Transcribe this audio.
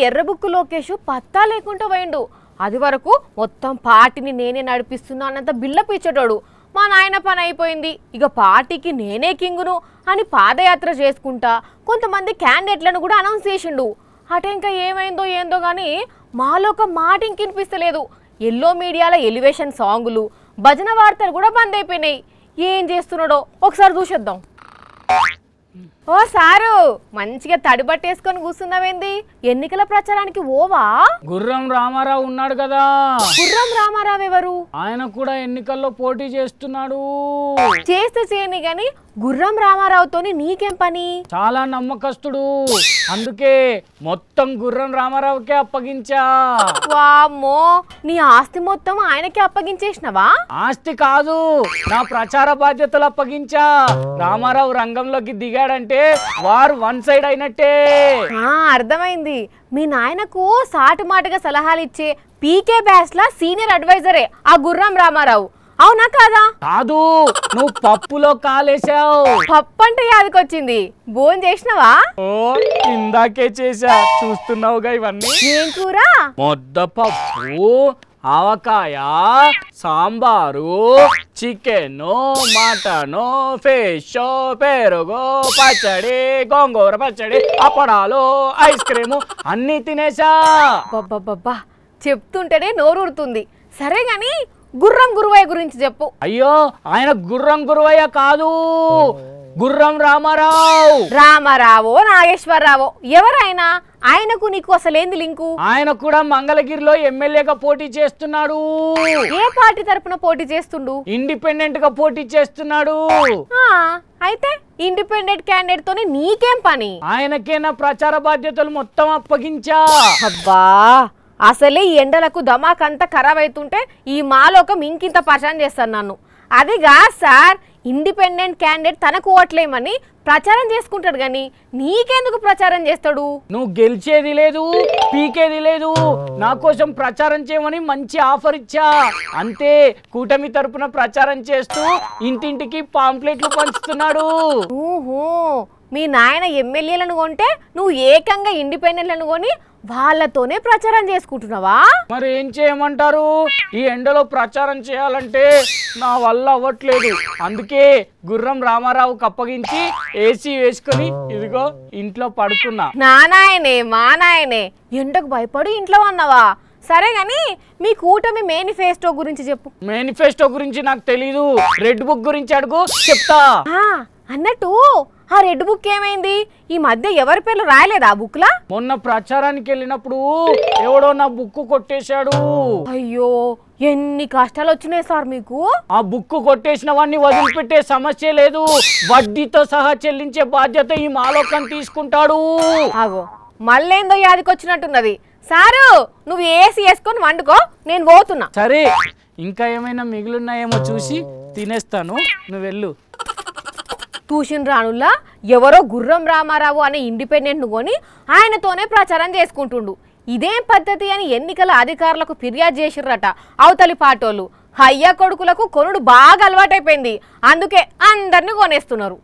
ఎర్రబుక్కు లోకేష్ పత్తా లేకుండా పోయిండు. అది వరకు మొత్తం పార్టీని నేనే నడిపిస్తున్నా అన్నంత బిల్డప్ ఇచ్చేటోడు. మా నాయన పని అయిపోయింది, ఇక పార్టీకి నేనే కింగును అని పాదయాత్ర చేసుకుంటా కొంతమంది క్యాండిడేట్లను కూడా అనౌన్స్ చేసిండు. అట ఇంకా ఏమైందో ఏందో కానీ మాలో ఒక మాట ఇంకినిపిస్తలేదు. ఎల్లో మీడియాలో ఎలివేషన్ సాంగులు, భజన వార్తలు కూడా బంద్ అయిపోయినాయి. ఏం చేస్తున్నాడో ఒకసారి చూసేద్దాం. ఓ సారు, మంచిగా తడిబట్టేసుకొని కూర్చున్నావేంది? ఎన్నికల ప్రచారానికి ఓవా? గుర్రం రామారావు ఉన్నాడు కదా. గుర్రం రామారావు ఎవరు? ఆయన కూడా ఎన్నికల్లో పోటీ చేస్తున్నాడు. చేస్తే చేయని గాని గుర్రం రామారావుతోని నీకేం పని? చాలా నమ్మకస్తుడు, అందుకే మొత్తం గుర్రం రామారావుకే అప్పగించా. వామ్మో, నీ ఆస్తి మొత్తం ఆయనకే అప్పగించేసినవా? ఆస్తి కాదు, నా ప్రచార బాధ్యతలు అప్పగించా. రామారావు రంగంలోకి దిగాడంటే వారు వన్ సైడ్ అయినట్టే. అర్థమైంది. మీ నాయనకు సాటు మాటగా సలహాలు ఇచ్చే పీకే బ్యాచ్ లా సీనియర్ అడ్వైజరే ఆ గుర్రం రామారావు, అవునా కాదా? కాదు, నువ్వు పప్పులో కాలేసావు. పప్పు అంటే యాదికొచ్చింది. భోజనం చేసినవా? ఓ, ఇందాకే చేసా, చూస్తున్నావుగా ఇవన్నీ. ఏం కూర? ముద్దపప్పు, ఆవకాయ, సాంబారు, చికెన్, మటన్, ఫిష్, పెరుగు, పచ్చడి, గోంగూర పచ్చడి, అప్పడాలు, ఐస్ క్రీము అన్నీ తినేసా. బాబా, చెప్తుంటేనే నోరూరుతుంది. సరే గాని గుర్రం గురువయ్య గురించి చెప్పు. అయ్యో, ఆయన గుర్రం గురువయ్య కాదు, గుర్రం రామారావు. రామారావో నాగేశ్వరరావో ఎవరైనా ఆయనకు నీకు అసలేంది లింకు? ఆయన కూడా మంగళగిరిలో ఎమ్మెల్యేగా పోటీ చేస్తున్నాడు. ఏ పార్టీ తరపున పోటీ చేస్తుండు? ఇండిపెండెంట్ గా పోటీ చేస్తున్నాడు. అయితే ఇండిపెండెంట్ క్యాండిడేట్ తోనే నీకేం పని? ఆయనకే నా ప్రచార బాధ్యతలు మొత్తం అప్పగించా. అబ్బా, అసలే ఈ ఎండలకు దమాకంతా ఖరాబ్ అవుతుంటే ఈ మాలోకం ఇంకింత పరేషాన్ చేస్తాను నన్ను. అదిగా సార్, ఇండిపెండెంట్ క్యాండిడేట్ తనకు ఓట్లేమని ప్రచారం చేసుకుంటాడు కానీ నీకెందుకు ప్రచారం చేస్తాడు? నువ్వు గెలిచేది లేదు, పీకేది లేదు, నా కోసం ప్రచారం చేయమని మంచి ఆఫర్ ఇచ్చా. అంతే, కూటమి తరపున ప్రచారం చేస్తూ ఇంటింటికి పాంప్లెట్లు పంచుతున్నాడు. ఓహో, మీ నాయన ఎమ్మెల్యేలను కొంటే నువ్వు ఏకంగా ఇండిపెండెంట్లను కొని వాళ్ళతోనే ప్రచారం చేసుకుంటున్నావా? మరి ఏం చేయమంటారు? ఈ ఎండలో ప్రచారం చేయాలంటే నా వల్ల అవ్వట్లేదు. అందుకే గుర్రం రామారావుకి అప్పగించి ఏసీ వేసుకొని ఇదిగో ఇంట్లో పడుకున్నా. మా నాయనే ఎండకు భయపడి ఇంట్లో ఉన్నావా? సరే గాని మీ కూటమి మేనిఫెస్టో గురించి చెప్పు. మేనిఫెస్టో గురించి నాకు తెలీదు, రెడ్ బుక్ గురించి అడుగు, చెప్తా. అన్నట్టు ఆ రెడ్ బుక్ ఏమైంది? ఈ మధ్య ఎవరి పేర్లు రాయలేదా ఆ బుక్ లా? మొన్న ప్రచారానికి వెళ్ళినప్పుడు ఎవడో నా బుక్ కొట్టేశాడు. అయ్యో, ఎన్ని కష్టాలు వచ్చినాయి సార్ మీకు. ఆ బుక్ కొట్టేసిన వాడిని వదిలిపెట్టే సమస్య లేదు, వడ్డీతో సహా చెల్లించే బాధ్యత ఈ మాలోకం తీసుకుంటాడు. ఆగో, మళ్ళేందో యాదికొచ్చినట్టున్నది. సారు, నువ్వు ఏసీ వేసుకొని వండుకో, నేను పోతున్నా. సరే, ఇంకా ఏమైనా మిగిలిన్నాయేమో చూసి తినేస్తాను, నువ్వు వెళ్ళు. ట్యూషన్ రానుల్లా ఎవరో గుర్రం రామారావు అనే ఇండిపెండెంట్ కొని ఆయనతోనే ప్రచారం చేసుకుంటుండు. ఇదేం పద్ధతి అని ఎన్నికల అధికారులకు ఫిర్యాదు చేసిర్రట అవతలి పాటోళ్ళు. అయ్య కొడుకులకు కొనుడు బాగా అలవాటైపోయింది, అందుకే అందరిని కొనేస్తున్నారు.